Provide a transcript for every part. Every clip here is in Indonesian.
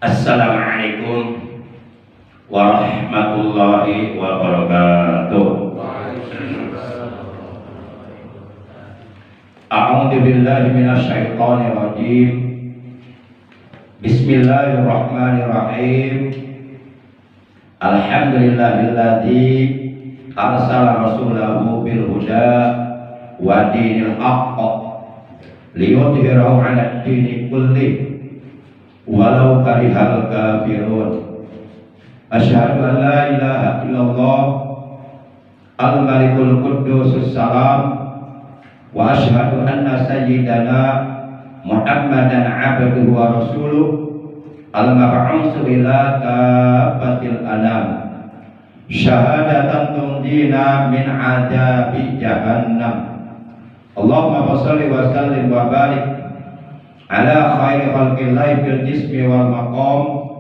Assalamualaikum warahmatullahi wabarakatuh. A'udzu billahi minasy syaithanir rajim. Bismillahirrahmanirrahim. Alhamdulillahilladzi arsala rasulahu bil huda wa dinil haqq liyudhhirahu 'ala ad-dini kullih walau karihal kafirun. Asyhadu an la ilaha illallah al-malikul quddusus salam wa asyhadu anna sayyidana Muhammadan abduhu wa rasuluh al-mab'utsu ila kafatil anam syahadatan tunjina min adzabi jahannam. Allahumma shalli wa sallim wa barik ala khairi khalqillahi fil jismi wal maqam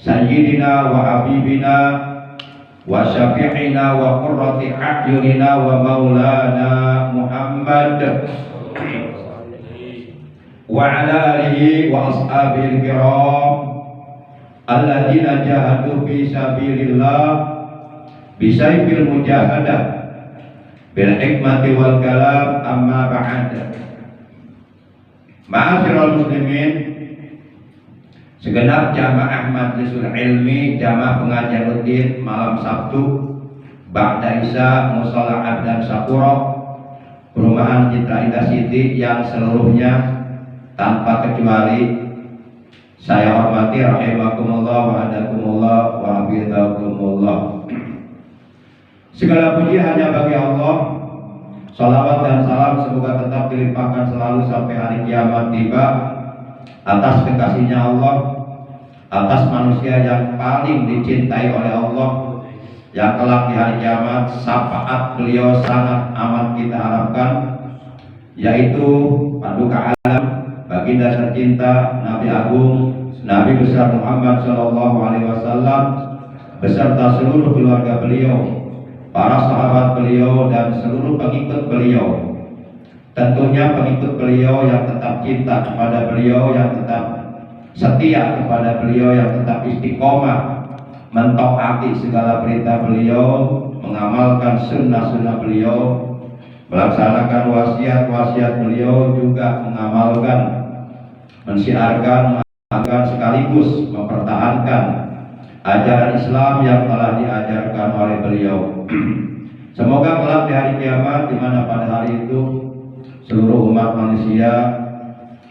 sayyidina wa habibina wa syafi'ina wa qurrati a'yunina wa maulana Muhammad wa ala alihi wa ashabil kiram alladzina jahadu fi sabilillah bisayfil mujahadah bil hikmati wal kalam. Amma ba'd. Ma'asyiral muslimin, segenap jamaah majlisul ilmi, jamaah pengajian rutin malam Sabtu ba'da isya mushola Abdan Syakura perumahan Citra Indah City yang seluruhnya tanpa kecuali saya hormati rahimakumullah wa hadakumullah wa hafizakumullah. Segala puji hanya bagi Allah. Salawat dan salam semoga tetap dilimpahkan selalu sampai hari kiamat tiba atas kekasihnya Allah, atas manusia yang paling dicintai oleh Allah, yang kelak di hari kiamat syafaat beliau sangat amat kita harapkan, yaitu paduka alam, baginda tercinta, Nabi Agung, Nabi besar Muhammad SAW beserta seluruh keluarga beliau, para sahabat beliau dan seluruh pengikut beliau. Tentunya pengikut beliau yang tetap cinta kepada beliau, yang tetap setia kepada beliau, yang tetap istiqomah mentaati segala perintah beliau, mengamalkan sunnah-sunnah beliau, melaksanakan wasiat-wasiat beliau, juga mengamalkan, mensiarkan, sekaligus mempertahankan ajaran Islam yang telah diajarkan oleh beliau. Semoga kelak di hari kiamat, di mana pada hari itu seluruh umat manusia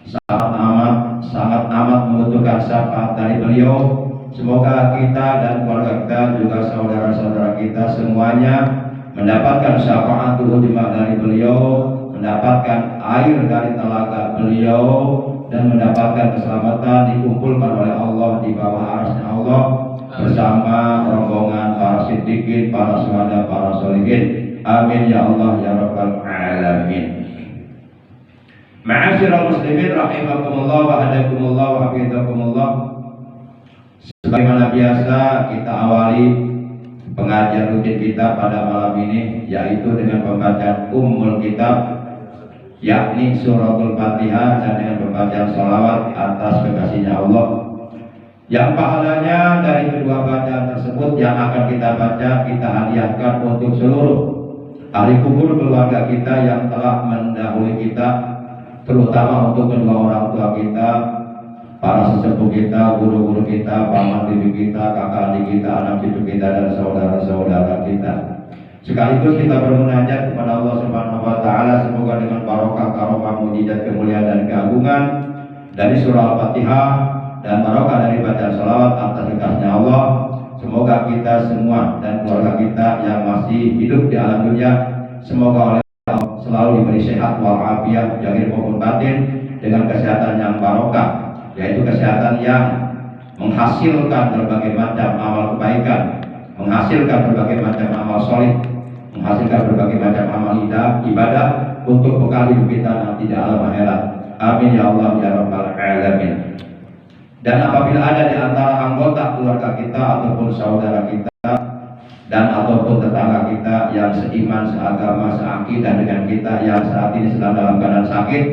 sangat amat membutuhkan syafaat dari beliau. Semoga kita dan keluarga kita, juga saudara-saudara kita semuanya mendapatkan syafaat dari beliau, mendapatkan air dari telaga beliau, dan mendapatkan keselamatan dikumpulkan oleh Allah di bawah arasnya Allah bersama rombongan para siddiqin, para syuhada, para sholihin. Amin ya Allah ya rabbal alamin. Ma'asyiral muslimin rahimakumullah wa hadakumullah wa hafizakumullah. Sebagaimana biasa kita awali pengajian rutin kita pada malam ini, yaitu dengan pembacaan ummul kitab, yakni suratul Fatihah, dan dengan pembacaan sholawat atas kekasihnya Allah, yang pahalanya dari kedua bacaan tersebut yang akan kita baca kita hadiahkan untuk seluruh ahli kubur keluarga kita yang telah mendahului kita, terutama untuk kedua orang tua kita, para sesepuh kita, guru-guru kita, paman bibi kita, kakak adik kita, anak cucu kita, dan saudara-saudara kita. Sekaligus kita bermunajat kepada Allah Subhanahu wa taala, semoga dengan barokah karomah mujizat kemuliaan dan keagungan dari surah Al-Fatihah dan barokah dari bacaan sholawat atas kekasihnya Allah, semoga kita semua dan keluarga kita yang masih hidup di alam dunia, semoga oleh Allah selalu diberi sehat walafiat zahir maupun batin, dengan kesehatan yang barokah, yaitu kesehatan yang menghasilkan berbagai macam amal kebaikan, menghasilkan berbagai macam amal soleh, menghasilkan berbagai macam amal ibadah untuk bekal hidup kita nanti di alam akhirat. Amin ya Allah ya rabbal alamin. Dan apabila ada di antara anggota keluarga kita ataupun saudara kita dan ataupun tetangga kita yang seiman, seagama, seakidah dengan kita, yang saat ini sedang dalam keadaan sakit,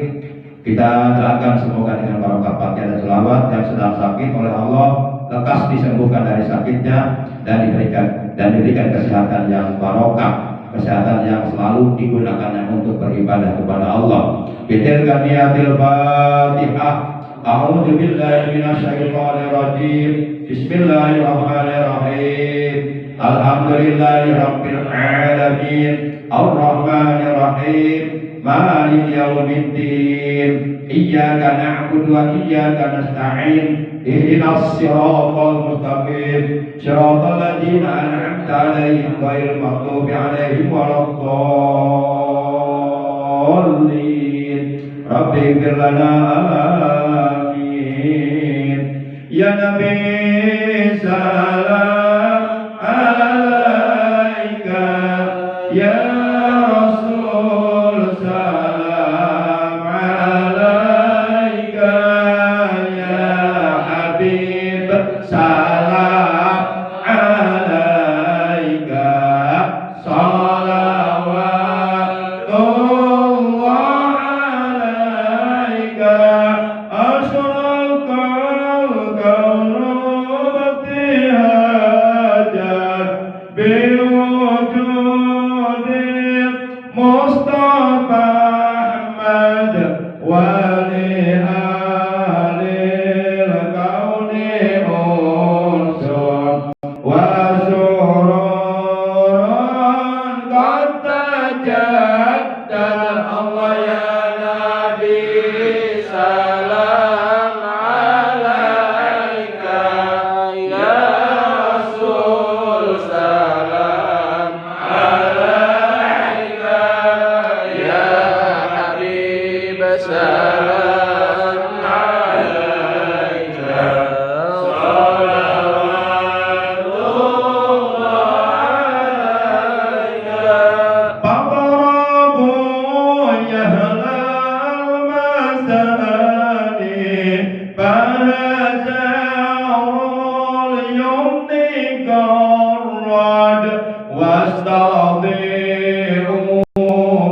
Kita doakan semoga dengan barokah Fatihah dan selawat yang sedang sakit oleh Allah lekas disembuhkan dari sakitnya dan diberikan kesehatan yang barokah, kesehatan yang selalu digunakannya untuk beribadah kepada Allah. Bitilka niyatil Fatihah. A'udzu billahi minasyaitonir rajim. Bismillahirrahmanirrahim. Alhamdulillahirabbil alamin. Arrahmanir rahim. Maliki yaumiddin. Iyyaka na'budu wa iyyaka nasta'in. Ihdinas siratal mustaqim. Siratal ladzina an'amta 'alaihim ghairil maghdubi 'alaihim waladdallin. Rabbi ighfir lana amin. Ya Nabi salam alaika. Ya Rasul salam alaika. Ya Habib salam alaika. Salawatullah alaika. Asyraqal kaunu ibtihajan biwujudil Mustafa Ahmad wali alil kauni unsun wa sururun qad tajaddad. Allah ya Nabi salam alaika. Ya Rasul salam alaika. Ya Habib salam alaika. Salawatullah alaika. Faqrabu ya ahlal masani. Fahazarul yumni qarrad. Wastadhi'u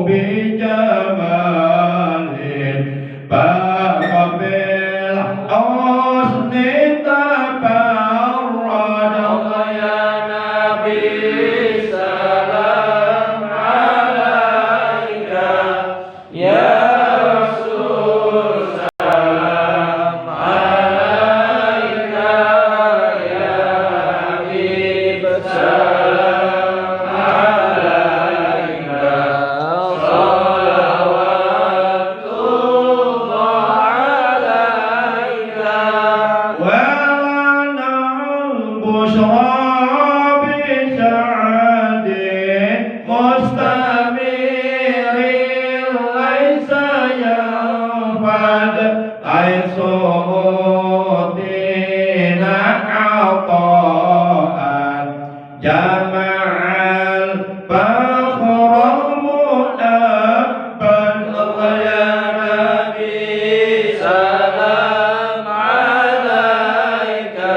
bijamalin. Faqabil husni tabarrad. Allah ya Nabi salam alaika. Ya Rasul salam alaika. Ya Habib salam alaika. Salawatullah alaika. Wa lana al-bushra bisa'adin mustamirin laisa yanfad. Aisu'utina ata'an jama'al fakhral mu'abban. Allah ya Nabi salam alaika.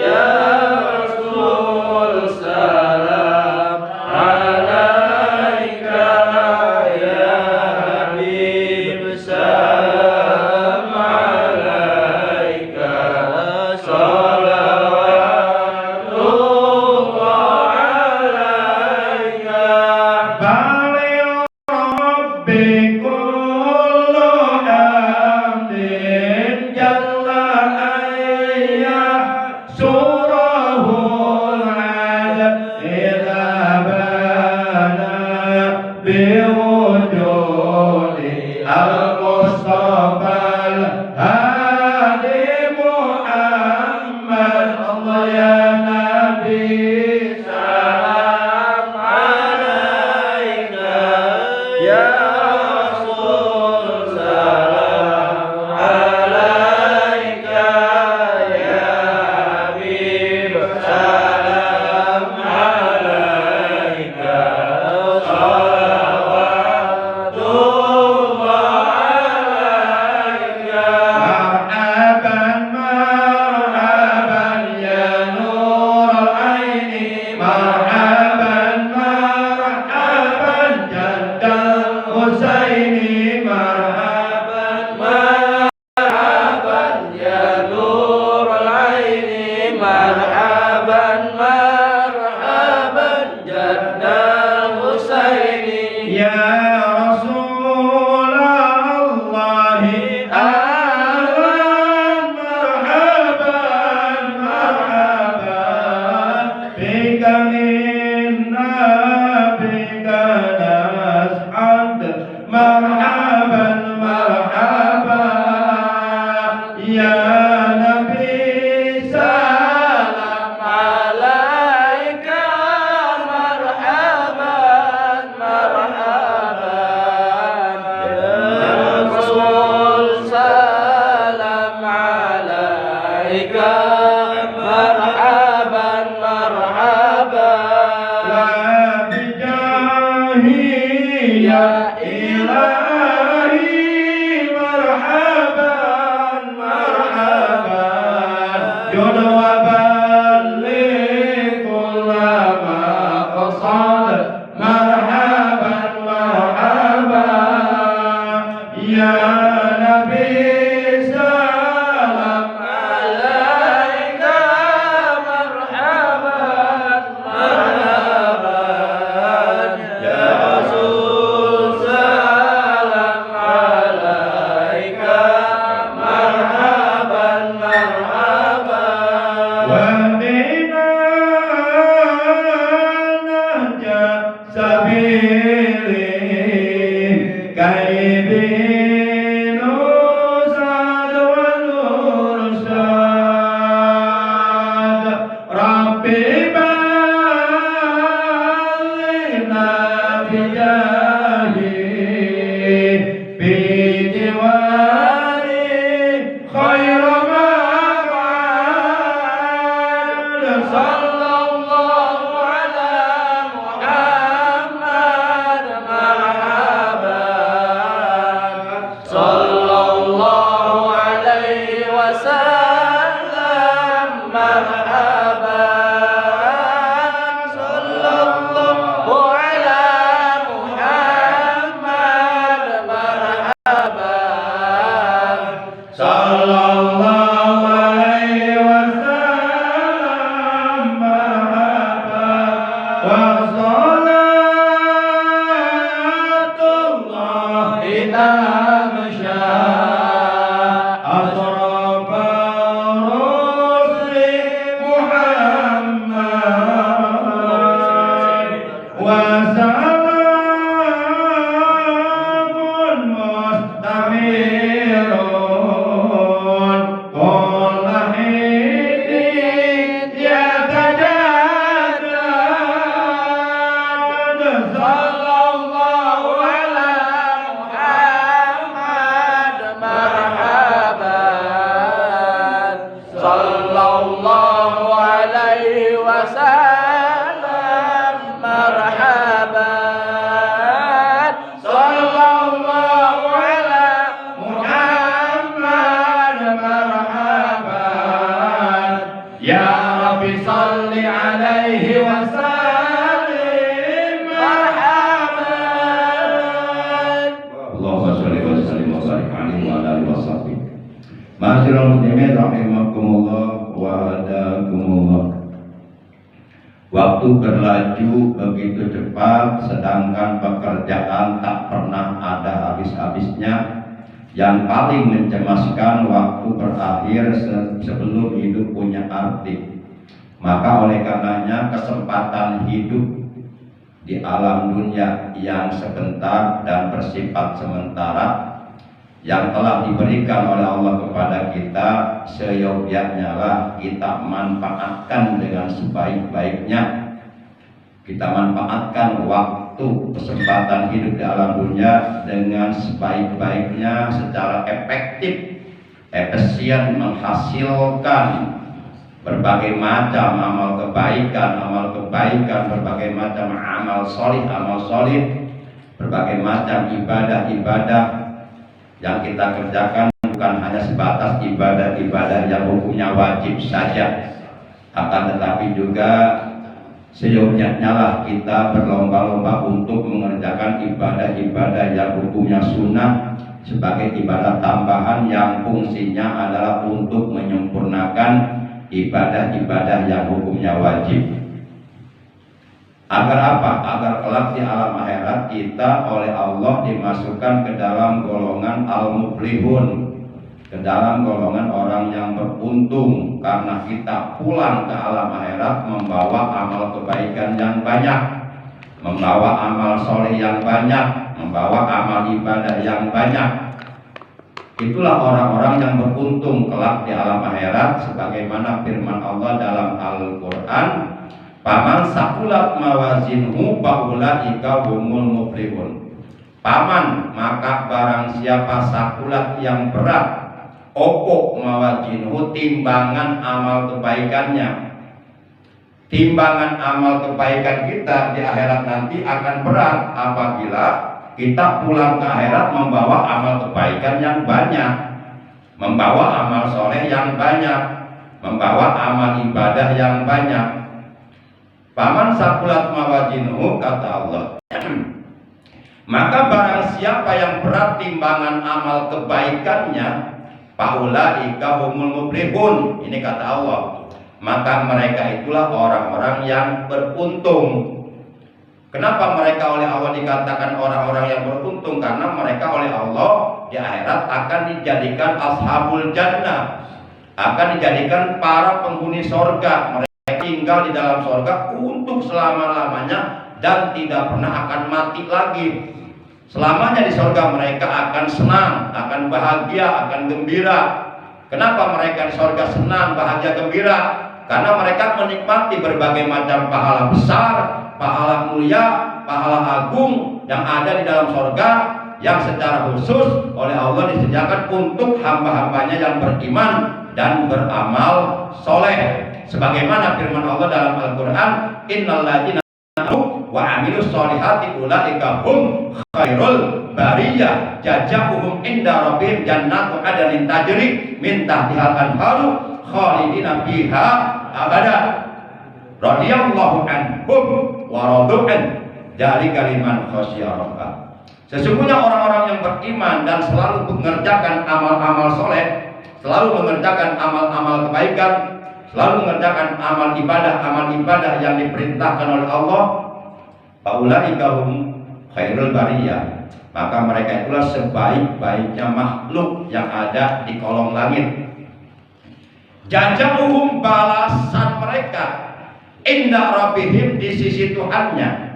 Ya Rasul salam alaika. Ya Habib salam alaika. Ya Nabi salam alaika marhaban marhaban ya Rasul salam alaika marhaban marhaban wa bijahi ya ilahi marhaban marhaban yudwa balik ulama qasad marhaban marhaban ya Nabi salam alaika marhaban marhaban ya Rasul salam alaika marhaban marhaban wa bina nahja sabili kaibin usad wal ursyad Rabbi balighna bijahi bi diwari khair maq'ad sallallahu ala Muhammad marhaban sallallahu alaihi wasallam marhaban sallallahu ala Muhammad marhaban sallallahu alaihi wasallam marhaban wa salatullahi tamsha asrafa rusli Muhammad wa salamun mustamirun kulla hinin yatajaddad sallallahu ala Muhammad marhaban sallallahu alaihi wasallam marhaban sallallahu ala Muhammad marhaban ya Rabbi salli alaihi wasallim marhaban Allahumma sholli wa sallim wa barik alaihi wa ala alihi wa sahbihi Ma'asyiral muslimin rahimakumullah wa hadakumullah. Waktu berlaju begitu cepat, sedangkan pekerjaan tak pernah ada habis-habisnya. Yang paling mencemaskan, waktu berakhir sebelum hidup punya arti. Maka oleh karenanya kesempatan hidup di alam dunia yang sebentar dan bersifat sementara yang telah diberikan oleh Allah kepada kita, seyogyanya lah kita manfaatkan dengan sebaik-baiknya. Kita manfaatkan waktu kesempatan hidup di alam dunia dengan sebaik-baiknya, secara efektif, efisien, menghasilkan berbagai macam amal kebaikan, berbagai macam amal solih, berbagai macam ibadah yang kita kerjakan bukan hanya sebatas ibadah-ibadah yang hukumnya wajib saja, akan tetapi juga seyogyanya lah kita berlomba-lomba untuk mengerjakan ibadah-ibadah yang hukumnya sunnah sebagai ibadah tambahan yang fungsinya adalah untuk menyempurnakan ibadah-ibadah yang hukumnya wajib. Agar apa? Agar kelak di alam akhirat kita oleh Allah dimasukkan ke dalam golongan al-muflihun, ke dalam golongan orang yang beruntung, karena kita pulang ke alam akhirat membawa amal kebaikan yang banyak, membawa amal soleh yang banyak, membawa amal ibadah yang banyak. Itulah orang-orang yang beruntung kelak di alam akhirat, sebagaimana firman Allah dalam Al-Qur'an, "Paman sakulat mawazinuhu faulaika humul muflihun." Paman, maka barang siapa sakulat yang berat, opo mawazinuhu, timbangan amal kebaikannya. Timbangan amal kebaikan kita di akhirat nanti akan berat apabila kita pulang ke akhirat membawa amal kebaikan yang banyak, membawa amal soleh yang banyak, membawa amal ibadah yang banyak. Paman sakulat mawazinuhu, kata Allah, maka barang siapa yang berat timbangan amal kebaikannya, faulaika humul muflihun, ini kata Allah, maka mereka itulah orang-orang yang beruntung. Kenapa mereka oleh Allah dikatakan orang-orang yang beruntung? Karena mereka oleh Allah di akhirat akan dijadikan ashabul jannah, akan dijadikan para penghuni sorga. Mereka tinggal di dalam sorga untuk selama-lamanya dan tidak pernah akan mati lagi. Selamanya di sorga mereka akan senang, akan bahagia, akan gembira. Kenapa mereka di sorga senang, bahagia, gembira? Karena mereka menikmati berbagai macam pahala besar, pahala mulia, pahala agung yang ada di dalam sorga, yang secara khusus oleh Allah disediakan untuk hamba-hambanya yang beriman dan beramal soleh. Sebagaimana firman Allah dalam Al-Quran, "Innal ladzina amanu wa amilus solihati ulaika hum khairul bariyah jazaohum inda rabbihim jannatu adnin tajri min tahtihal anharu khalidina fiha abada radhiyallahu anhum wa radu an dzalika liman khasyiya rabbah." Sesungguhnya orang-orang yang beriman dan selalu mengerjakan amal-amal soleh, selalu mengerjakan amal-amal kebaikan, selalu mengerjakan amal ibadah yang diperintahkan oleh Allah, faulaika hum khairul bariyah, maka mereka itulah sebaik-baiknya makhluk yang ada di kolong langit. Jazaohum, balasan mereka, inda rabbihim, di sisi Tuhannya,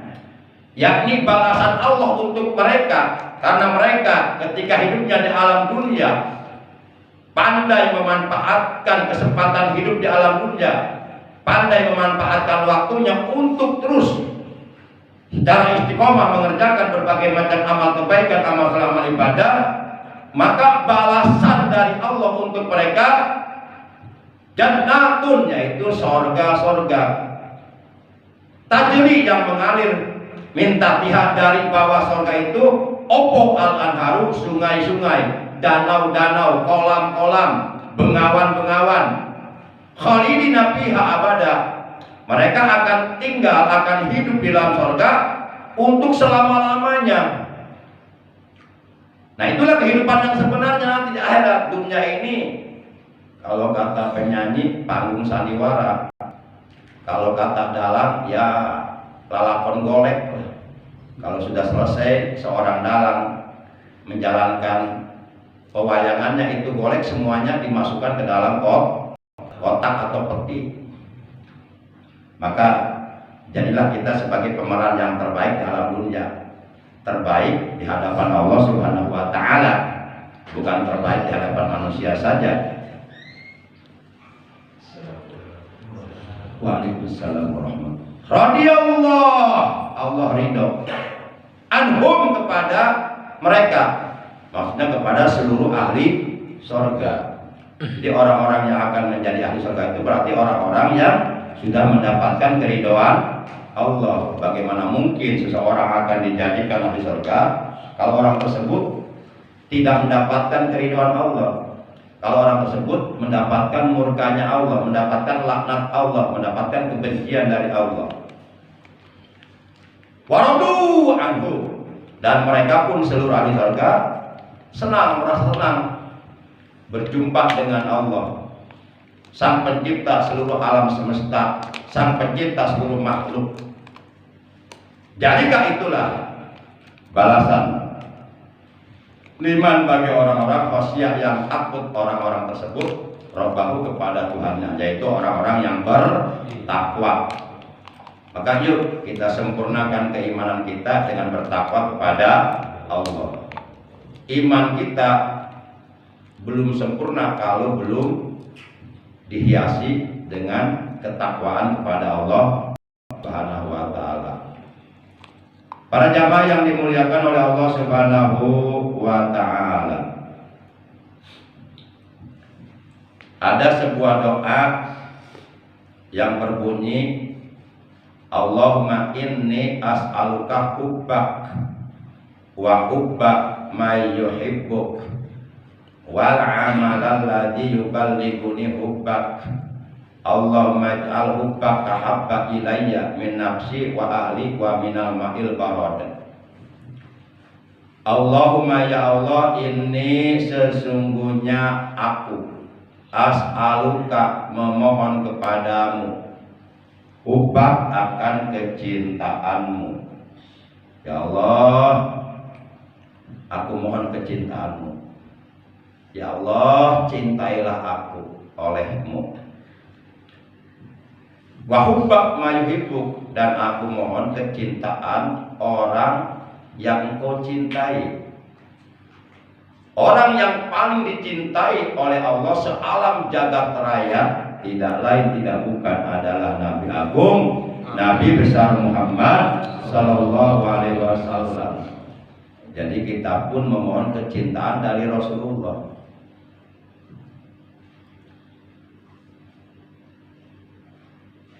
yakni balasan Allah untuk mereka, karena mereka ketika hidupnya di alam dunia pandai memanfaatkan kesempatan hidup di alam dunia, pandai memanfaatkan waktunya untuk terus secara istiqomah mengerjakan berbagai macam amal kebaikan, amal ibadah, maka balasan dari Allah untuk mereka jannatun, yaitu sorga-sorga, tajri, yang mengalir, minta pihak dari bawah sorga itu opo al-anharu, sungai-sungai, danau-danau, kolam-kolam, bengawan-bengawan, khalidina fiha abada, mereka akan tinggal, akan hidup di dalam sorga untuk selama-lamanya. Nah, itulah kehidupan yang sebenarnya nanti di akhirat. Dunia ini, kalau kata penyanyi, panggung sandiwara. Kalau kata dalang, ya lalakon golek. Kalau sudah selesai seorang dalang menjalankan pewayangannya, itu golek semuanya dimasukkan ke dalam kotak atau peti. Maka jadilah kita sebagai pemeran yang terbaik dalam dunia, terbaik di hadapan Allah Subhanahu wa Ta'ala, bukan terbaik di hadapan manusia saja. Waalaikumsalam warahmatullahi wabarakatuh. Radhiyallahu, Allah ridho, anhum, kepada mereka, maksudnya kepada seluruh ahli surga. Jadi orang-orang yang akan menjadi ahli surga itu berarti orang-orang yang sudah mendapatkan keridhaan Allah. Bagaimana mungkin seseorang akan dijadikan ahli surga kalau orang tersebut tidak mendapatkan keridhaan Allah, kalau orang tersebut mendapatkan murkanya Allah, mendapatkan laknat Allah, mendapatkan kebencian dari Allah. Waradu anhu, dan mereka pun seluruh ahli surga senang, merasa senang berjumpa dengan Allah, Sang Pencipta seluruh alam semesta, Sang Pencipta seluruh makhluk. Jadikah itulah balasan liman, bagi orang-orang khasyah yang takut orang-orang tersebut, robbahu, kepada Tuhannya, yaitu orang-orang yang bertakwa. Maka yuk kita sempurnakan keimanan kita dengan bertakwa kepada Allah. Iman kita belum sempurna kalau belum dihiasi dengan ketakwaan kepada Allah Subhanahu wa taala. Para jamaah yang dimuliakan oleh Allah Subhanahu wa taala. Ada sebuah doa yang berbunyi, Allahumma inni as'aluka hubbak wa hubba may yuhibbuk wal amal alladhi yuballighuni hubbak. Allahumma ij'al hubbaka habba ilayya min nafsi wa ahli wa minal ma'il barad. Allahumma ya Allah, ini sesungguhnya aku as'aluka memohon kepadamu hubbak akan kecintaanmu. Ya Allah, aku mohon kecintaanmu. Ya Allah, cintailah aku olehmu. Wa hubbak ma yuhibbuk, dan aku mohon kecintaan orang yang engkau cintai. Orang yang paling dicintai oleh Allah sealam jagat raya tidak lain tidak bukan adalah Nabi Agung, Nabi besar Muhammad Sallallahu Alaihi Wasallam. Jadi kita pun memohon kecintaan dari Rasulullah.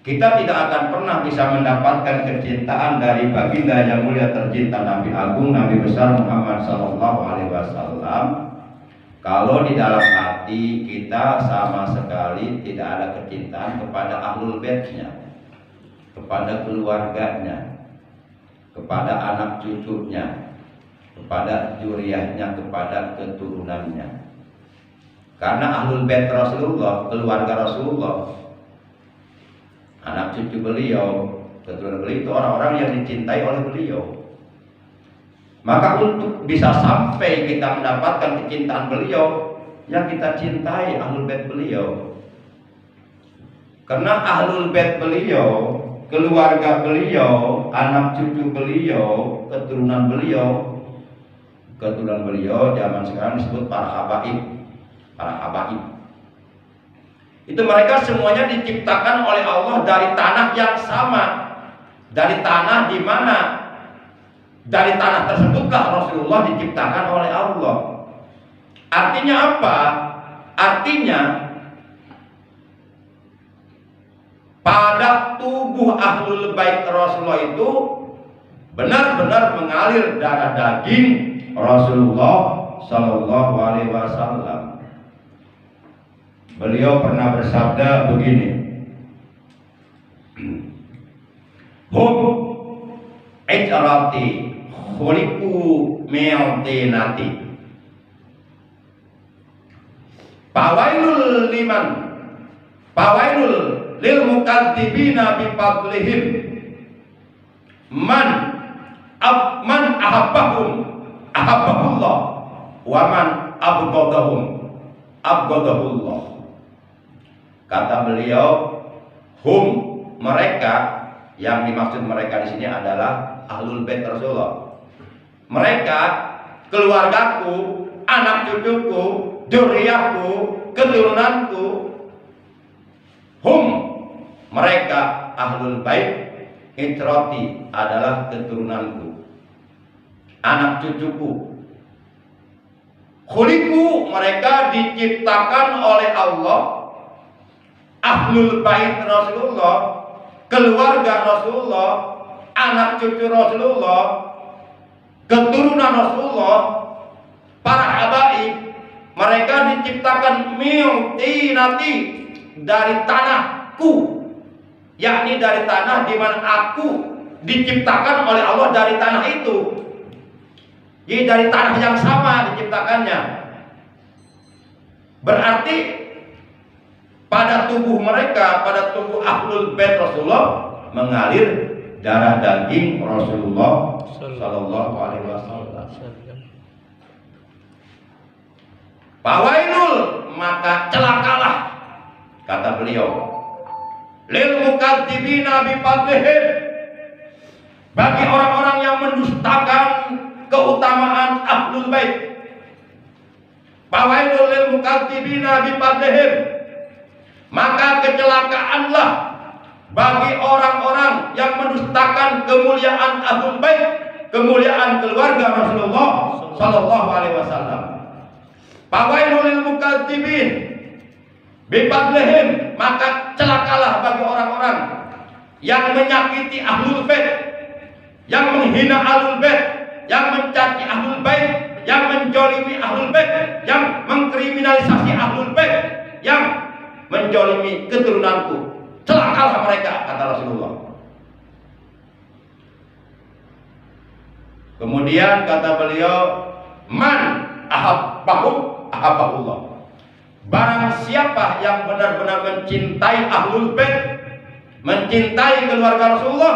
Kita tidak akan pernah bisa mendapatkan kecintaan dari baginda yang mulia tercinta Nabi Agung, Nabi besar Muhammad Sallallahu Alaihi Wasallam kalau di dalam hati kita sama sekali tidak ada kecintaan kepada ahlul baitnya, kepada keluarganya, kepada anak cucunya, kepada juriyahnya, kepada keturunannya. Karena ahlul bait Rasulullah, keluarga Rasulullah, anak cucu beliau, keturunan beliau itu orang-orang yang dicintai oleh beliau. Maka untuk bisa sampai kita mendapatkan kecintaan beliau, yang kita cintai ahlul bait beliau. Karena ahlul bait beliau, keluarga beliau, anak cucu beliau, keturunan beliau zaman sekarang disebut para habaib. Itu mereka semuanya diciptakan oleh Allah dari tanah yang sama, dari tanah di mana, dari tanah tersebutlah Rasulullah diciptakan oleh Allah. Artinya apa? Artinya pada tubuh ahlul bait Rasulullah itu benar-benar mengalir darah daging Rasulullah Sallallahu Alaihi Wasallam. Beliau pernah bersabda begini, hum ijrati khuliqu mi'tinati fawailul lil mukadzibina bi fadlihim man ahabbahullah wa man abghadahullah. Kata beliau, mereka, yang dimaksud mereka di sini adalah ahlul bait Rasulullah. Mereka, keluargaku, anak cucuku, dzurriyyahku, keturunanku. Mereka ahlul bait, itrati adalah keturunanku, anak cucuku. Khuliqu, mereka diciptakan oleh Allah. Ahlul bait Rasulullah, keluarga Rasulullah, anak cucu Rasulullah, keturunan Rasulullah, para habaib, mereka diciptakan mi'tinati, dari tanahku, yakni dari tanah di mana aku diciptakan oleh Allah dari tanah itu. Jadi dari tanah yang sama diciptakannya. Berarti pada tubuh mereka, pada tubuh ahlul bait Rasulullah mengalir darah daging Rasulullah Sallallahu Alaihi Wasallam. Fawailul, maka celakalah, kata beliau, lil mukadzibina bi fadlihim, bagi orang-orang yang mendustakan keutamaan ahlul bait, Fawailul lil mukadzibina bi fadlihim. Maka kecelakaanlah bagi orang-orang yang mendustakan kemuliaan Ahlul Bait, kemuliaan keluarga Rasulullah sallallahu alaihi wasallam. Fawailul lil mukadzibin bi fadlihim. Maka celakalah bagi orang-orang yang menyakiti Ahlul Bait, yang menghina Ahlul Bait, yang mencaci Ahlul Bait, yang menjolimi Ahlul Bait, yang mengkriminalisasi Ahlul Bait, yang menjolimi keturunanku. Celakalah mereka, kata Rasulullah. Kemudian kata beliau, man ahabbahullah. Barang siapa yang benar-benar mencintai Ahlul Bait, mencintai keluarga Rasulullah,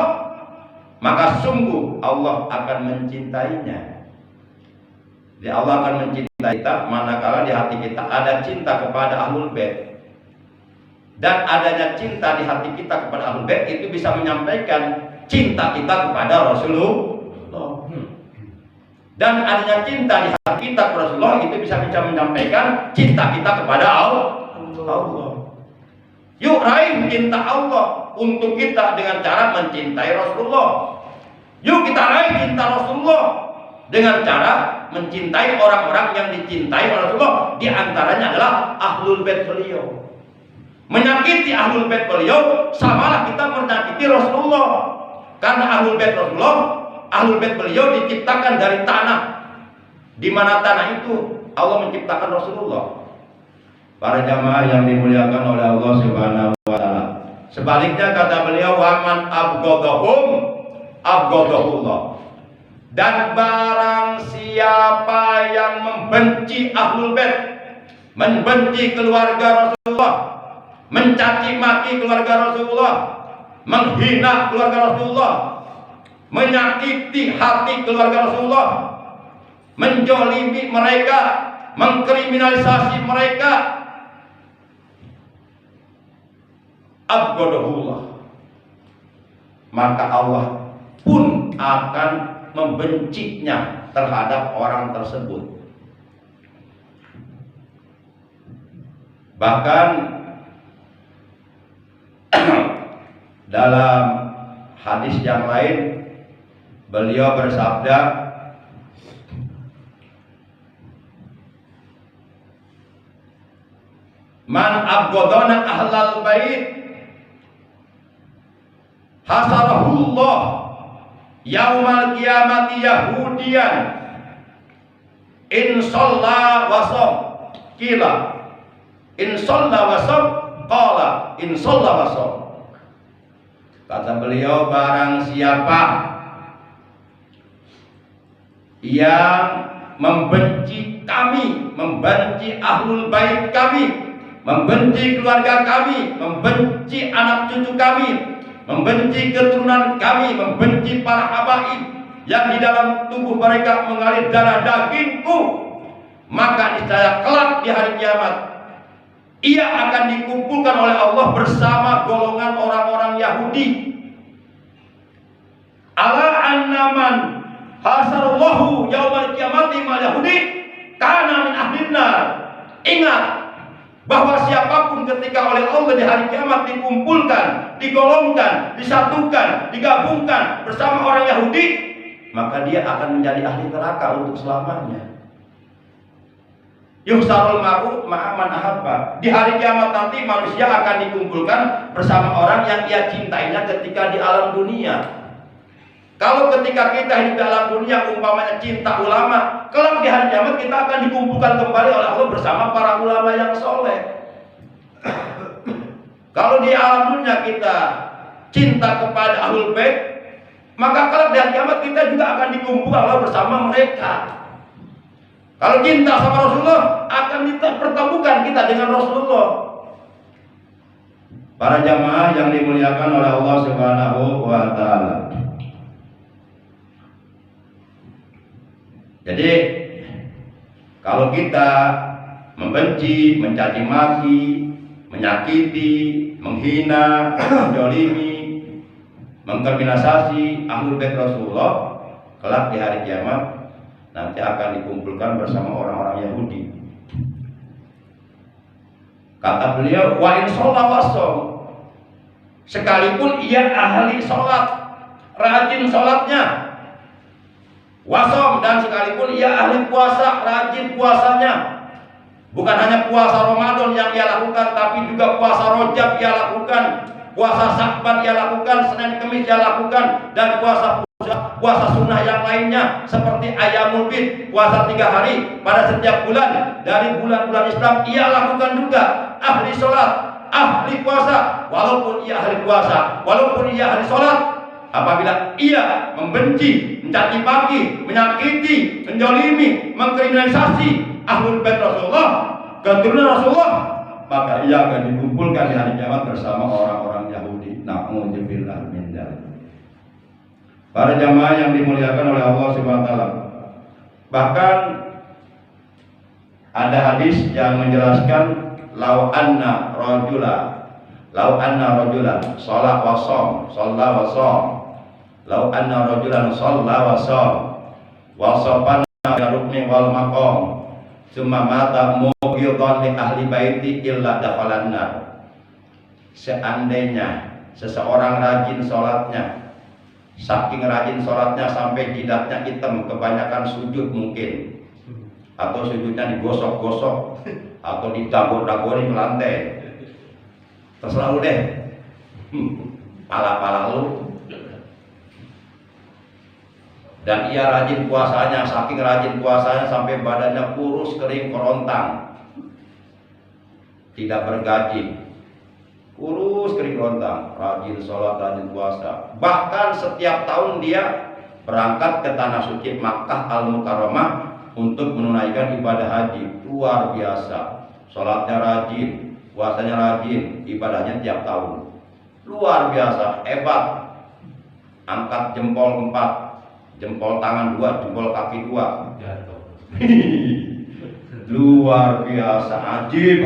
maka sungguh Allah akan mencintainya. Jadi Allah akan mencintai kita manakala di hati kita ada cinta kepada Ahlul Bait. Dan adanya cinta di hati kita kepada Ahlul Bait itu bisa menyampaikan cinta kita kepada Rasulullah. Dan adanya cinta di hati kita kepada Rasulullah itu bisa menyampaikan cinta kita kepada Allah. Yuk raih cinta Allah untuk kita dengan cara mencintai Rasulullah. Yuk kita raih cinta Rasulullah dengan cara mencintai orang-orang yang dicintai oleh Rasulullah. Di antaranya adalah Ahlul Bait beliau. Menyakiti Ahlul Bait beliau samalah kita menyakiti Rasulullah. Karena Ahlul Bait Rasulullah, Ahlul Bait beliau diciptakan dari tanah. Di mana tanah itu Allah menciptakan Rasulullah. Para jamaah yang dimuliakan oleh Allah Subhanahu wa taala. Sebaliknya kata beliau, waman abghadahum abghadahullah. Dan barang siapa yang membenci Ahlul Bait, membenci keluarga Rasulullah, mencaci maki keluarga Rasulullah, menghina keluarga Rasulullah, menyakiti hati keluarga Rasulullah, menjolimi mereka, mengkriminalisasi mereka, abghadahullah, maka Allah pun akan membencinya terhadap orang tersebut. Bahkan dalam hadis yang lain beliau bersabda, man abghadana ahlal bait hasarahullah yaumal qiyamati yahudiyan in shalla wa sham qila in shalla wa sham qala in shalla wa sham. Kata beliau, barang siapa yang membenci kami, membenci Ahlul Bait kami, membenci keluarga kami, membenci anak cucu kami, membenci keturunan kami, membenci para habaib yang di dalam tubuh mereka mengalir darah dagingku, maka niscaya kelak di hari kiamat ia akan dikumpulkan oleh Allah bersama golongan orang-orang Yahudi. Ala annaman hasarallahu yaumal qiyamati mal Yahudi kana min ahlin nar. Ingat bahwa siapapun ketika oleh Allah di hari kiamat dikumpulkan, digolongkan, disatukan, digabungkan bersama orang Yahudi, maka dia akan menjadi ahli neraka untuk selamanya. Yuhsarul mar'u ma'a man ahabba. Di hari kiamat nanti manusia akan dikumpulkan bersama orang yang ia cintainya ketika di alam dunia. Kalau ketika kita hidup di alam dunia umpamanya cinta ulama, kelak di hari kiamat kita akan dikumpulkan kembali oleh Allah bersama para ulama yang soleh. Kalau di alam dunia kita cinta kepada Ahlul Bait, maka kelak di hari kiamat kita juga akan dikumpulkan Allah bersama mereka. Kalau cinta sama Rasulullah, akan dipertemukan kita dengan Rasulullah. Para jamaah yang dimuliakan oleh Allah Subhanahu wa taala. Jadi kalau kita membenci, mencaci maki, menyakiti, menghina, menjolimi, mengkriminalisasi Ahlul Bait Rasulullah, kelak di hari kiamat nanti akan dikumpulkan bersama orang-orang Yahudi. Kata beliau, wa in sholat wasom, sekalipun ia ahli sholat, rajin sholatnya, wasom, dan sekalipun ia ahli puasa, rajin puasanya. Bukan hanya puasa Ramadan yang ia lakukan, tapi juga puasa Rajab ia lakukan, puasa Sya'ban ia lakukan, Senin Kemis ia lakukan, dan puasa sunnah yang lainnya seperti Ayyamul Bid, puasa 3 hari pada setiap bulan dari bulan-bulan Islam ia lakukan juga. Ahli sholat, ahli puasa, walaupun ia ahli puasa, walaupun ia ahli sholat, apabila ia membenci, mencaci maki, menyakiti, menjolimi, mengkriminalisasi ahlul bait Rasulullah, keturunan Rasulullah, maka ia akan dikumpulkan di hari kiamat bersama orang-orang Yahudi. Na'udzubillah min dzalik. Para jamaah yang dimuliakan oleh Allah Subhanahu wa taala. Bahkan ada hadis yang menjelaskan lau anna rajulan shalah wa shom, shalla wa shom. Lau anna rajulan shalla wa shom wa safana rukni wal maqam summa mata mughidhan li ahli baiti illa dakhalan nar. Seandainya seseorang rajin sholatnya, saking rajin sholatnya sampai jidatnya hitam, kebanyakan sujud mungkin, atau sujudnya digosok-gosok atau didagor-dagori ke lantai, terserah lu deh, pala-pala lu. Dan ia rajin puasanya, saking rajin puasanya sampai badannya kurus, kering, kerontang, tidak bergaji, kurus, kering, kerontang, rajin sholat, rajin puasa. Bahkan setiap tahun dia berangkat ke tanah suci Makkah Al-Mukarramah untuk menunaikan ibadah haji. Luar biasa, sholatnya rajin, puasanya rajin, ibadahnya tiap tahun. Luar biasa, hebat. Angkat jempol 4, jempol tangan 2, jempol kaki 2. Luar biasa, ajib.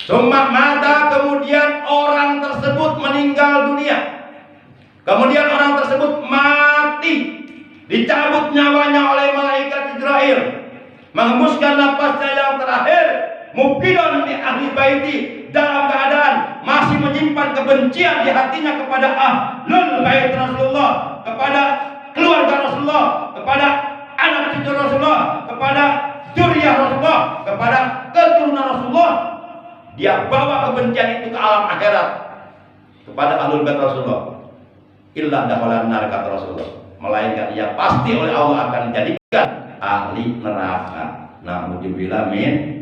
Cuma mata, kemudian orang tersebut meninggal dunia. Kemudian orang tersebut mati, dicabut nyawanya oleh malaikat Jibril, menghembuskan napasnya yang terakhir, mubghidhan li ahli baiti, dalam keadaan masih menyimpan kebencian di hatinya kepada ahlul bait Rasulullah, kepada keluarga Rasulullah, kepada anak cucu Rasulullah, kepada zuriyah Rasulullah, kepada keturunan Rasulullah. Dia bawa kebencian itu ke alam akhirat kepada ahlul bait Rasulullah. Illa dakhalan nar, kata Rasulullah, melainkan ia pasti oleh Allah akan dijadikan ahli neraka. Na'udzubillah min.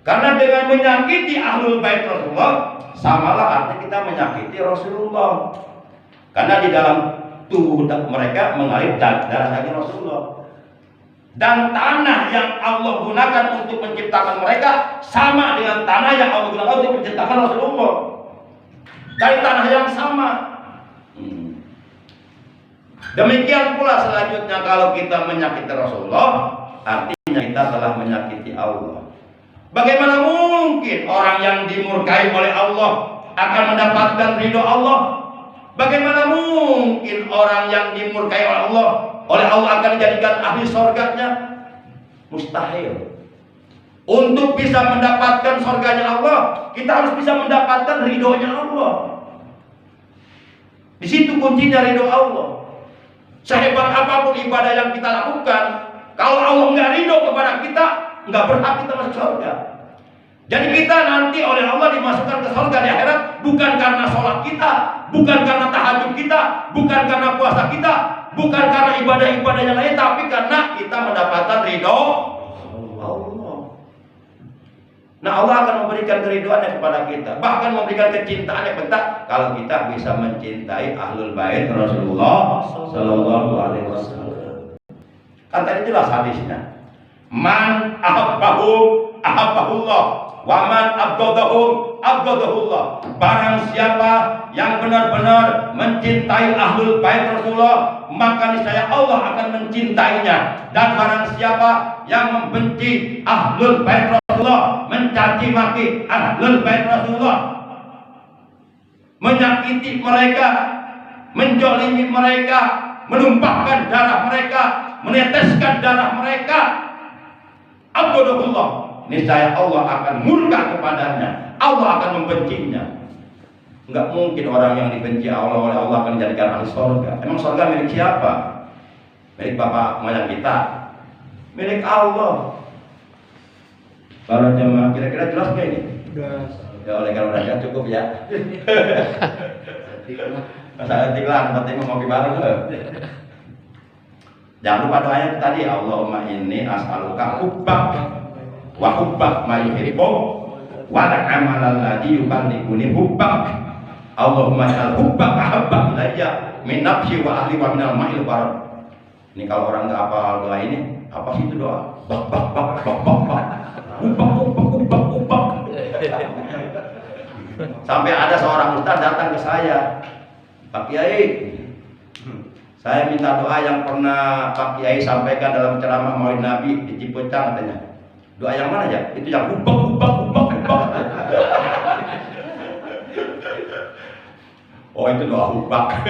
Karena dengan menyakiti ahlul bait Rasulullah, samalah artinya kita menyakiti Rasulullah. Karena di dalam tubuh mereka mengalir darah daging Rasulullah. Dan tanah yang Allah gunakan untuk menciptakan mereka sama dengan tanah yang Allah gunakan untuk menciptakan Rasulullah. Dari tanah yang sama. Demikian pula selanjutnya, kalau kita menyakiti Rasulullah, artinya kita telah menyakiti Allah. Bagaimana mungkin orang yang dimurkai oleh Allah akan mendapatkan ridho Allah? Bagaimana mungkin orang yang dimurkai oleh Allah akan dijadikan ahli surganya? Mustahil. Untuk bisa mendapatkan surganya Allah, kita harus bisa mendapatkan ridhonya Allah. Di situ kuncinya, ridho Allah. Sehebat apapun ibadah yang kita lakukan, kalau Allah nggak ridho kepada kita, nggak berhak kita masuk surga. Jadi kita nanti oleh Allah dimasukkan ke surga di akhirat bukan karena sholat kita, bukan karena tahajud kita, bukan karena puasa kita, bukan karena ibadah-ibadah yang lain, tapi karena kita mendapatkan ridho Allah. Nah, Allah akan memberikan keridhoannya kepada kita, bahkan memberikan kecintaannya kepada kita kalau kita bisa mencintai ahlul bait Rasulullah Sallallahu Alaihi Wasallam. Kan tadi jelas hadisnya, man ahabbahum ahabbahullah, wa man abghadahum abghadahullah. Barang siapa yang benar-benar mencintai ahlul bait Rasulullah, maka niscaya Allah akan mencintainya. Dan barang siapa yang membenci ahlul bait Rasulullah, mencaci maki ahlul bait Rasulullah, menyakiti mereka, menjolimi mereka, menumpahkan darah mereka, meneteskan darah mereka, abghadahullah, niscaya Allah akan murka kepadanya, Allah akan membencinya. Enggak mungkin orang yang dibenci Allah oleh Allah akan dijadikan ahli surga. Emang surga milik siapa? Milik bapak moyang kita? Milik Allah. Para jemaah, kira-kira jelas nggak ini? Jelas. Ya oleh karena udah cukup ya. Masa tiklan, penting ngopi bareng. Jangan lupa doanya tadi, Allahumma inni as'aluka hubbak wa hubbak ma yuhibbuk wa al-amal alladhi yuballighuni hubbak. Allahumma ja'al hubbak ahabba ilayya min nafsi wa ahli wa minal ma'il barad. Ini kalau orang nggak hafal doa ini, apa sih itu doa? Bak bak bak bak bak bak. Ubak. Sampai ada seorang ustaz datang ke saya, Pak Kiai, saya minta doa yang pernah Pak Kiai sampaikan dalam ceramah Maulid Nabi di Cipecang katanya. Doa yang mana ya? Itu yang ubak. Oh itu doa ubak.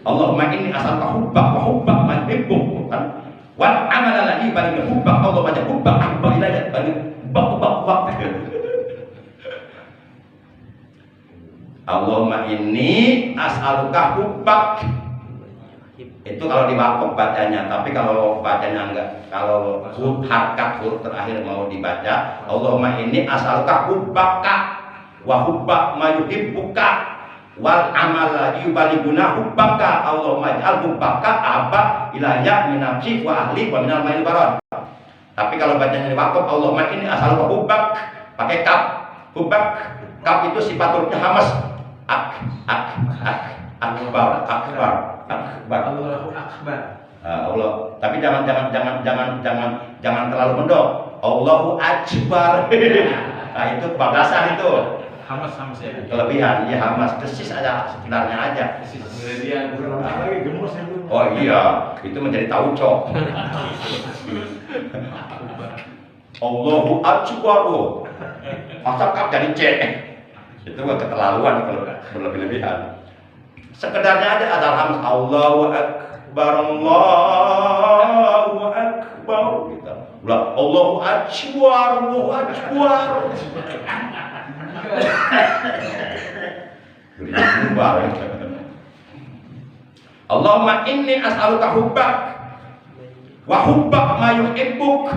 Allahumma inni as'aluka hubbak wa hubbak man yuhibbuk kan. Wal amala ladzi balik hubbak Allah baca hubbak ahabba ilayya balik bak. Allahumma inni as'aluka hubbak. Itu kalau di wakaf bacanya, tapi kalau bacanya enggak, kalau harkat huruf terakhir mau dibaca, Allahumma inni as'aluka hubbaka wa hubbak ma yuhibbuka wal amal ladzi yubalighuna hubbaka Allahumma ij'al hubbaka ahabba ilayya min nafsi wa ahli wa minal ma'il barad. Tapi kalau bacanya di wakaf, Allahumma inni as'aluka hubbak pakai kaf. Hubbak, kaf itu sifat hurufnya hamas. Akbar. Allahu akbar. Allah. Tapi jangan terlalu mendok. Allahu akbar. Nah itu kebablasan itu. Hamas ya. Kelebihan, iya hamas. Desis aja sebenarnya aja. Kemudian lagi gemes ya. Oh iya, itu menjadi tauco. Allahu akbar. Masa kap jadi C. Itu keterlaluan kalau berlebih-lebihan. Sekedarnya aja ada hamz Allahu akbar gitu. Allahu akbar. Allahumma inni as'aluka hubbak wa hubbak ma yuhibbuk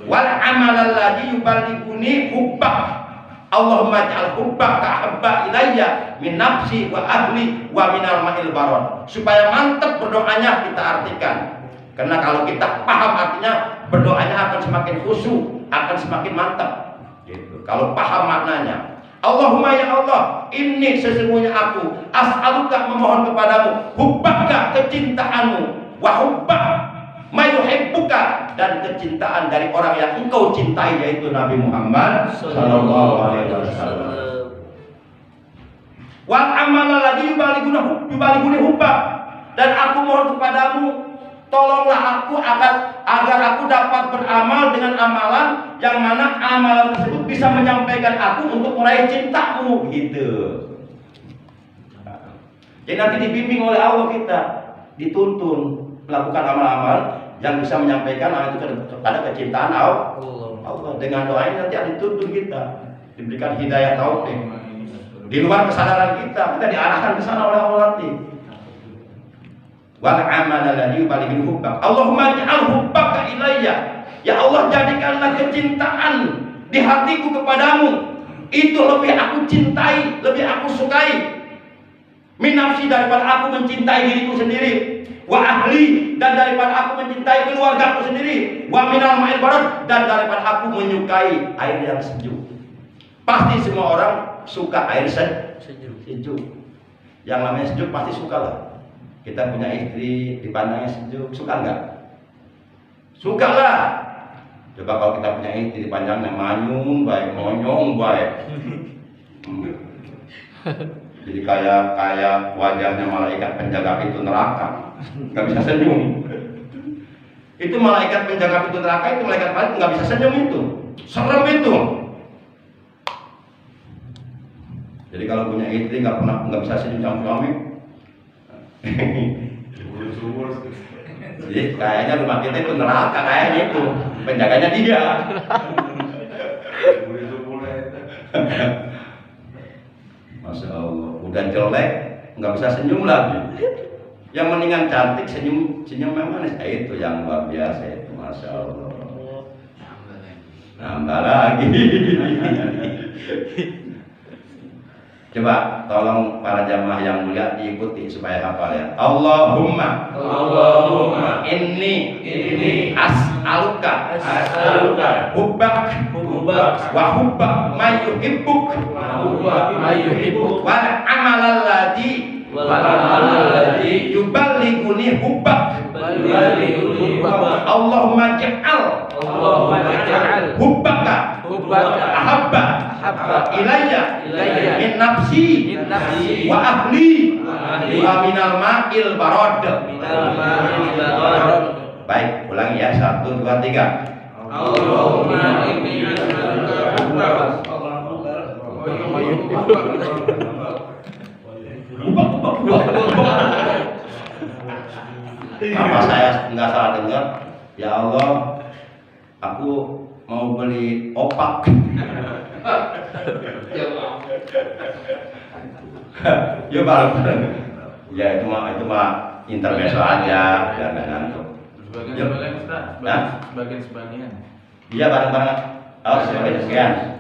wal amal alladhi yuballighuni hubbak. Allahumma ja'al hubbaka ahabba ilayya min nafsi wa ahli wa minal ma'il barad. Supaya mantap berdoanya kita artikan. Karena kalau kita paham artinya, berdoanya akan semakin khusyuk, akan semakin mantap. Gitu. Kalau paham maknanya. Allahumma ya Allah, ini sesungguhnya aku as'aluka memohon kepadamu hubbaka kecintaanmu wa hubbak ma yuhibbuka dan kecintaan dari orang yang engkau cintai yaitu Nabi Muhammad sallallahu alaihi wasallam. Wal amal alladzi yubalighuni hubbak dan aku mohon kepadamu tolonglah aku agar aku dapat beramal dengan amalan yang mana amalan tersebut bisa menyampaikan aku untuk meraih cintamu gitu. Jadi nanti dibimbing oleh Allah kita, dituntun melakukan amal-amal yang bisa menyampaikan hal itu kepada kecintaan Allah. Dengan doa ini nanti dituntun kita, diberikan hidayah taufik. Di luar kesadaran kita diarahkan ke sana oleh Allah nanti. Wal amal alladzi yuballighuni hubbak. Allahumma ij'al hubbaka ilayya. Ya Allah, jadikanlah kecintaan di hatiku kepadamu itu lebih aku cintai, lebih aku sukai. Min nafsi daripada aku mencintai diriku sendiri. Wa ahli dan daripada aku mencintai keluargaku sendiri. Wa minal ma'il barad dan daripada aku menyukai air yang sejuk. Pasti semua orang suka air sejuk. Yang namanya sejuk pasti suka lah. Kita punya istri dipandangnya sejuk, suka nggak? Suka lah. Coba kalau kita punya istri dipandangnya manyung baik, monyong baik. Jadi kayak wajahnya malaikat penjaga pintu neraka, nggak bisa senyum. Itu malaikat penjaga pintu neraka itu malaikat paling nggak bisa senyum itu, serem itu. Jadi kalau punya istri nggak bisa senyum sama suami, Jadi kayaknya rumah kita itu neraka kayaknya itu. Penjaganya dia. Masya Allah, udah jelek, nggak bisa senyum lagi. Yang mendingan cantik, senyum yang manis, itu yang luar biasa itu, Masya Allah. Nambah lagi. Coba tolong para jamaah yang mulia diikuti supaya hafal ya. Allahumma inni as'aluka hubbak wa hubbak ma yuhibbuk wal amalal ladzi yuballighuni hubbak. Allahumma ja'al hubbaka ahabba ilayya min nafsi wa ahli wa minal ma'il barad. Baik, ulangi ya. 1, 2, 3. Allahumma inni as'aluka Apa saya nggak salah dengar? Ya Allah, aku mau beli opak. Ya bareng. Ya itu mah intermezzo aja, biar nggak ngantuk. Sebagian Ustaz, sebagian. Iya bareng-bareng. Oh, sekian.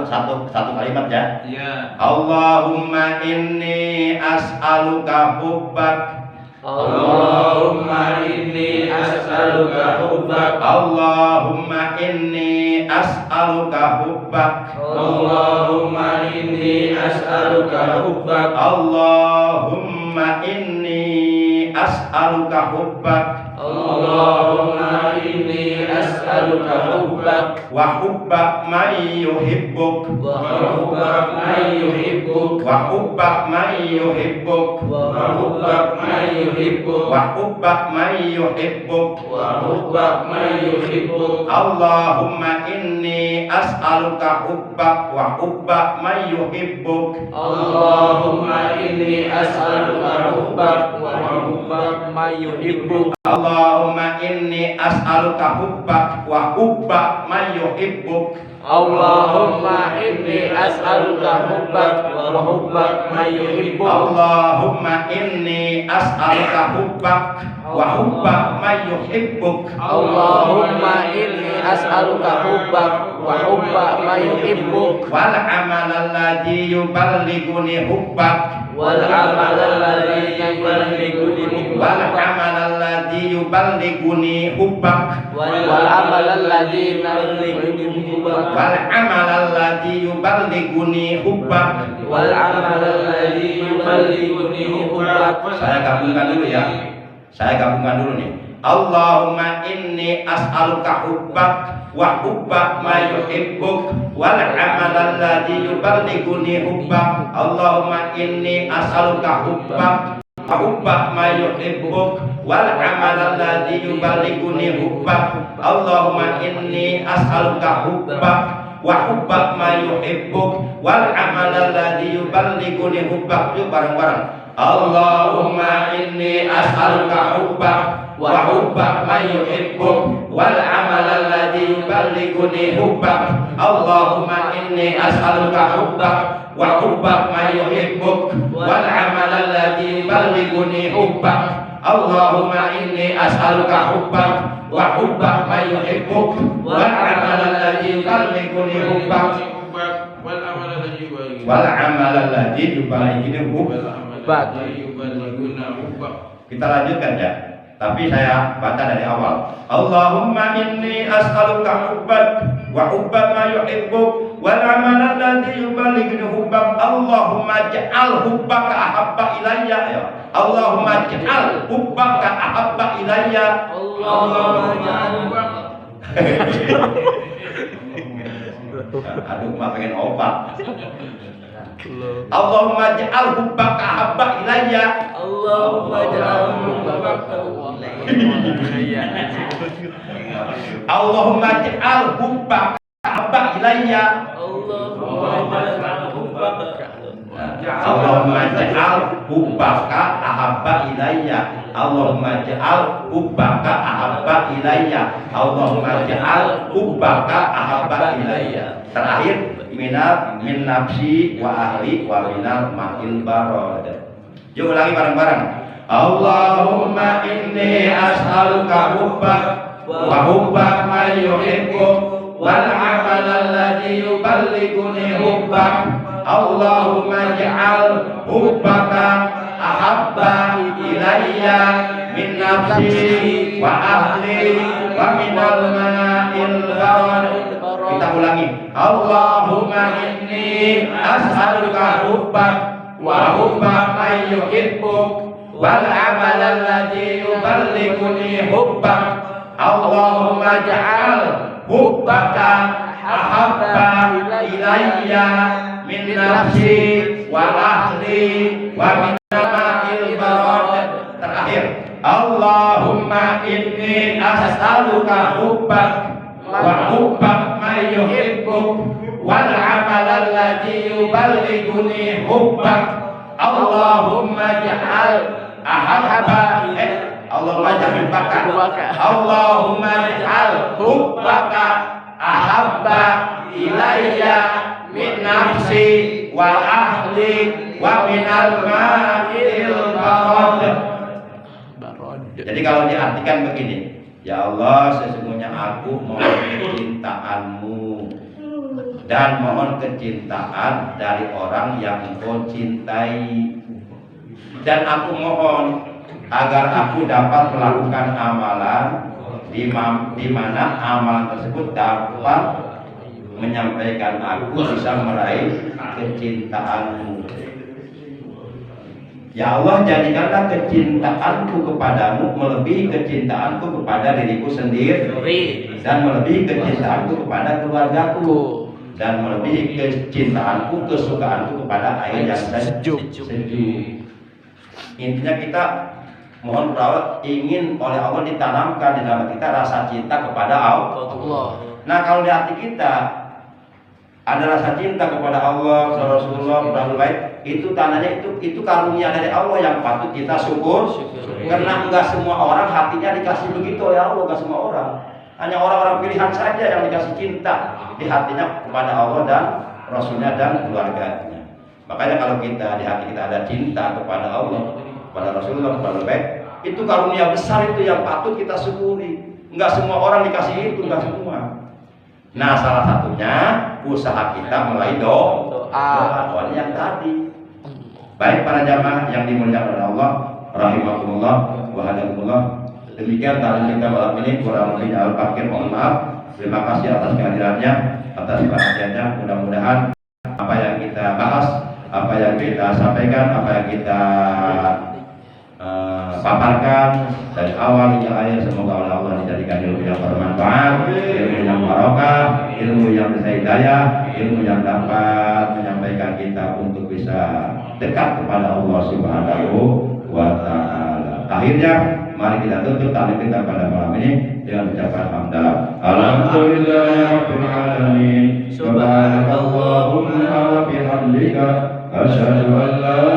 Satu kalimat ya. Iya. Allahumma inni as'aluka hubbak. Allahumma inni as'aluka hubbak. Allahumma inni as'aluka hubbak. Allahumma inni as'aluka hubbak. Allahumma inni as'aluka hubbak. Allahumma inni as'aluka hubbak. Wa hubbak man yuhibbuk. Wa hubbak man yuhibbuk. Wa hubbak man yuhibbuk. Wa hubbak man yuhibbuk. Wa hubbak man yuhibbuk. Wa hubbak man yuhibbuk. Allahumma inni as'aluka hubbak wa hubbak man yuhibbuk. Allahumma inni as'aluka hubbak wa hubbak man yuhibbuk. Allahumma inni as'aluka hubbak wa hubbak man yuhibbuk. Allahumma inni as'aluka hubbak wa hubbak man yuhibbuk. Allahumma inni as'aluka hubbak wa hubbak man yuhibbuk. Allahumma inni as'aluka hubbak wa hubbak man yuhibbuk. Wal amalal ladzi yuballighuni hubbak. Wal amal alladhi yuballighuni Wal hubbak. amalal ladzi yuballighuni hubbak. Wal amal alladhi yuballighuni hubbak. Wal amalal ladzi yuballighuni hubbak. Wal amal alladhi yuballighuni hubbak. Saya gabungkan dulu ya. Saya gabungkan dulu nih. Allahumma inni as'aluka hubbak wa hubbak ma yuhibbuk wal amal alladzi yuballighuni hubbak. Allahumma inni as'aluka hubbak wa hubbak ma yuhibbuk wal amal alladzi yuballighuni hubbak. Allahumma inni as'aluka hubbak wa hubbak ma yuhibbuk wal amal alladzi yuballighuni hubbak. Yuk bareng-bareng. Allahumma inni as'aluka hubbak wa hubbak man yuhibbuk wal amal alladzi yuballighuni hubbak. Allahumma inni as'aluka hubbak wa hubbak man yuhibbuk wal amal alladzi yuballighuni hubbak. Allahumma inni as'aluka hubbak wa hubbak man yuhibbuk wal amal alladzi yuballighuni hubbak. Wal amal alladzi yuballighuni hubbak. Kita lanjutkan ya. Tapi saya baca dari awal. Allahumma inni as'aluka hubbak wa hubbak ma yuhibbuk wal amal alladzi yuballighuni hubbak. Allahumma ja'al hubbaka ahabba ilayya. Ya. Allahumma ja'al hubbaka ahabba ilayya. Allahumma ja'al hubbaka. Aduh, mah pengen obat. Allahumma ja'al hubbaka ahabba ilayya. Allahumma ja'al hubbaka ilayya. Allahumma ja'al hubbaka ahabba ilayya. Allahumma ja'al hubbaka. Allahumma ja'al hubbaka ahabba ilayya. Allahumma ja'al hubbaka ahabba ilayya. Allahumma ja'al hubbaka ahabba ilayya. Terakhir min nafsi wa ahli wa minal ma'il barod. Yuk ulangi bareng-bareng. Allahumma inni as'aluka hubbak wa hubbak man yuhibbuk wal amal alladhi yuballighuni hubbak. Allahumma ja'al hubbaka ahabba ilayya min nafsi wa ahli wa minal ma'il barod. Kita ulangi. Allahumma inni as'aluka hubbak wa hubba man yuhibbuk wal amal alladhi yuballighuni hubbak. Allahumma ja'al hubbaka ahabba ilayya min nafsi wa ahli wa minal ma'il barod. Terakhir. Allahumma inni as'aluka hubbak wa hubbak man yuhibbuk wal amal alladhi yuballighuni hubbak. Allahumma ja'al ahabba Allahumma ja'al hubbaka Allahumma ja'al hubbaka ahabba ilayya min nafsi wa ahli wa minal ma'il barod. Jadi kalau diartikan begini, ya Allah, sesungguhnya aku mohon kecintaanmu dan mohon kecintaan dari orang yang engkau cintai, dan aku mohon agar aku dapat melakukan amalan di mana amalan tersebut dapat menyampaikan aku bisa meraih kecintaanmu. Ya Allah, jadikanlah kecintaanku kepadamu melebihi kecintaanku kepada diriku sendiri, dan melebihi kecintaanku kepada keluargaku, dan melebihi kecintaanku, kesukaanku kepada air yang sejuk. Intinya kita mohon Allah, ingin oleh Allah ditanamkan di dalam kita rasa cinta kepada Allah. Nah, kalau di hati kita ada rasa cinta kepada Allah, Rasulullah, Rasul baik, itu tandanya itu karunia dari Allah yang patut kita syukur. Karena enggak semua orang hatinya dikasih begitu oleh Allah, enggak semua orang. Hanya orang-orang pilihan saja yang dikasih cinta di hatinya kepada Allah dan Rasulnya dan keluarganya. Makanya kalau kita di hati kita ada cinta kepada Allah, kepada Rasulullah, kepada baik, itu karunia besar itu yang patut kita syukuri. Enggak semua orang dikasih itu, enggak semua. Nah, salah satunya usaha kita mulai doa yang tadi. Baik para jamaah yang dimuliakan oleh Allah, rahimakumullah wa hadakumullah. Demikian taklim kita malam ini, kurang lebihnya al-fakir mohon maaf. Terima kasih atas kehadirannya, atas perhatiannya. Mudah-mudahan apa yang kita bahas, apa yang kita sampaikan, apa yang kita paparkan dari awal hingga akhir, semoga oleh Allah dijadikan ilmu yang bermanfaat, ilmu yang barokah, ilmu yang bisa hidayah, ilmu yang dapat menyampaikan kita untuk bisa dekat kepada Allah Subhanahu wa Ta'ala. Akhirnya mari kita tutup taklim kita pada malam ini dengan ucapan hamdalah. Alhamdulillahirabbil alamin. Subhanakallahumma wa bihamdika asyhadu an la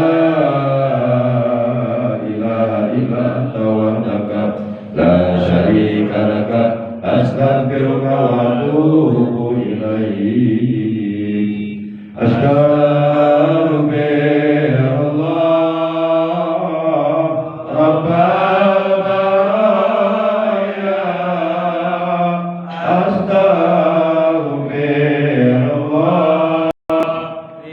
la syarika laka astaghfiruka wa atubu ilaik. Astaghfirullah rabbal baraya. Astaghfirullah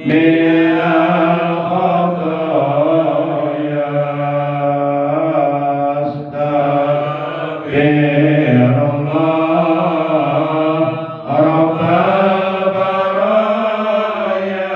minal khataya. Astaghfirullah rabbal baraya.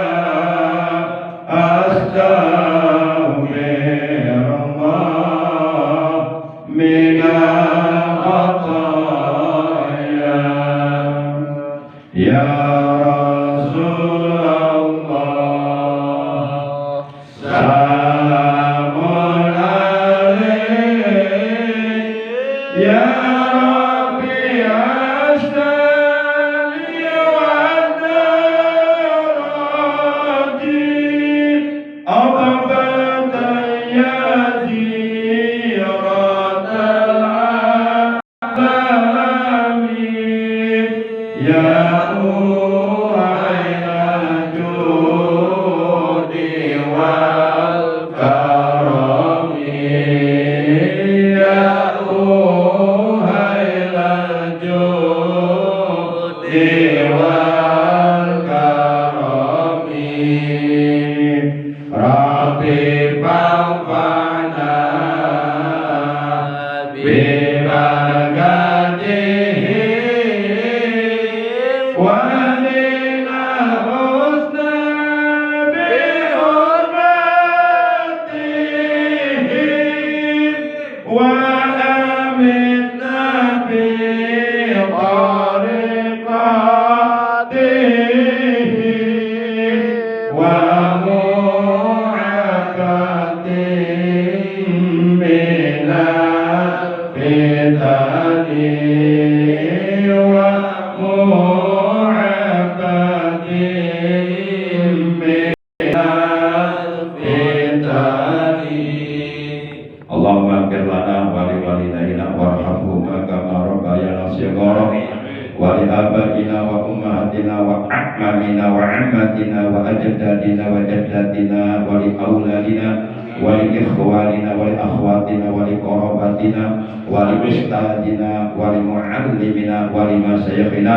akhawatina wa a'mamina wa ammatina wa ajdadina wa jaddatina wa li auladina wa li ikhwanina wa li akhwatina wa li qarabatina wa li ustadina wa li muallimina wa li masyayikhina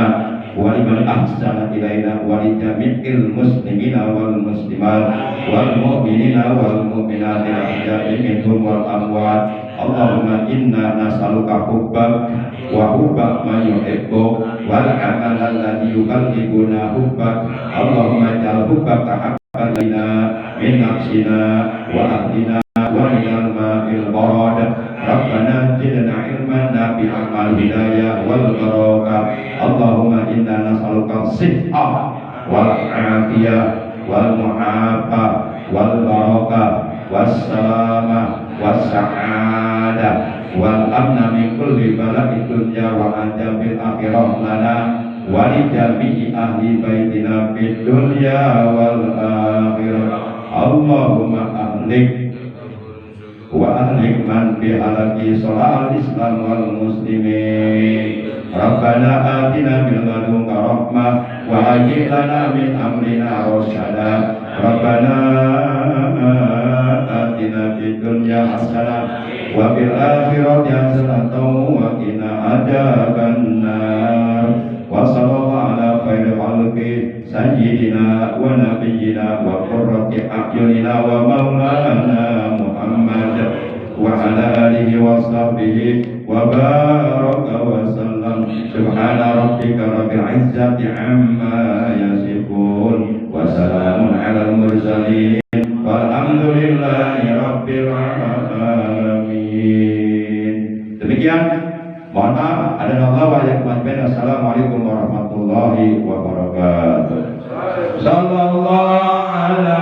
wa liman ahsana ilaina wa li jami'il muslimina wal muslimat wal mu'minina wal mu'minat al-ahya'i minhum wal amwat. Allahumma inna nas'aluka hubbak wa hubba man yuhibbuk wal amal alladhi yuqarribuna hubbak. Allahumma ja'al hubbaka habban lana min nafsina wa ahlina wa min al-ma'il barad. Rabbana zidna ilman nafi'an wal hidayah wal barakah. Allahumma inna nas'aluka as-sihhah wal afiyah wal mu'afah wal barakah was salamah was sa'adah wal amna min kulli bala'id dunya wa ajabil akhirah lana wa li jami'i ahli baitina fid dunya wal akhirah. Allahumma ahlik wa ahlik man fi halaki sholal islam wal muslimin. Rabbana atina min ladunka rahmah wa hayyi lana min amrina rasyada. Rabbana atina fid dunya hasanah wa fil akhirati hasanatan wa qina adzabannar. Wa sallallahu ala khairi khalqi sayyidina wa nabiyyina wa qurrati a'yunina wa maulana Muhammad wa ala alihi wa sahbihi wa baraka wa sallam. Subhana rabbika rabbil izzati amma yasifun wa salamun alal mursalin walhamdulillahi rabbil alamin. Demikian, mohon maaf ada Allah wa yakuman. Assalamualaikum warahmatullahi wabarakatuh. Sallallahu ala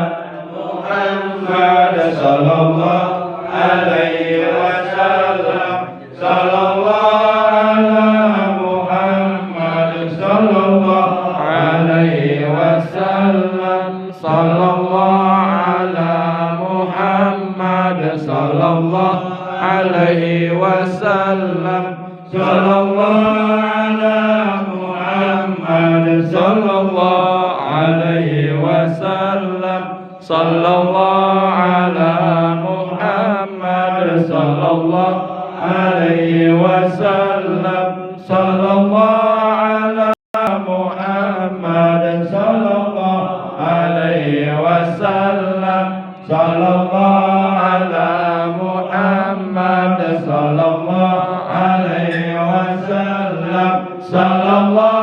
Muhammad sallallahu alaihi wasallam. Sallallahu ala Muhammad sallallahu alaihi wasallam. Sallallahu ala Muhammad sallallahu alaihi wasallam. Sallallahu ala Muhammad sallallahu alaihi wasallam. Sallallahu ala Muhammad sallallahu alaihi wasallam. Sallallahu ala Muhammad sallallahu alaihi wasallam. Sallallahu ala Muhammad sallallahu alaihi wasallam. Sallallahu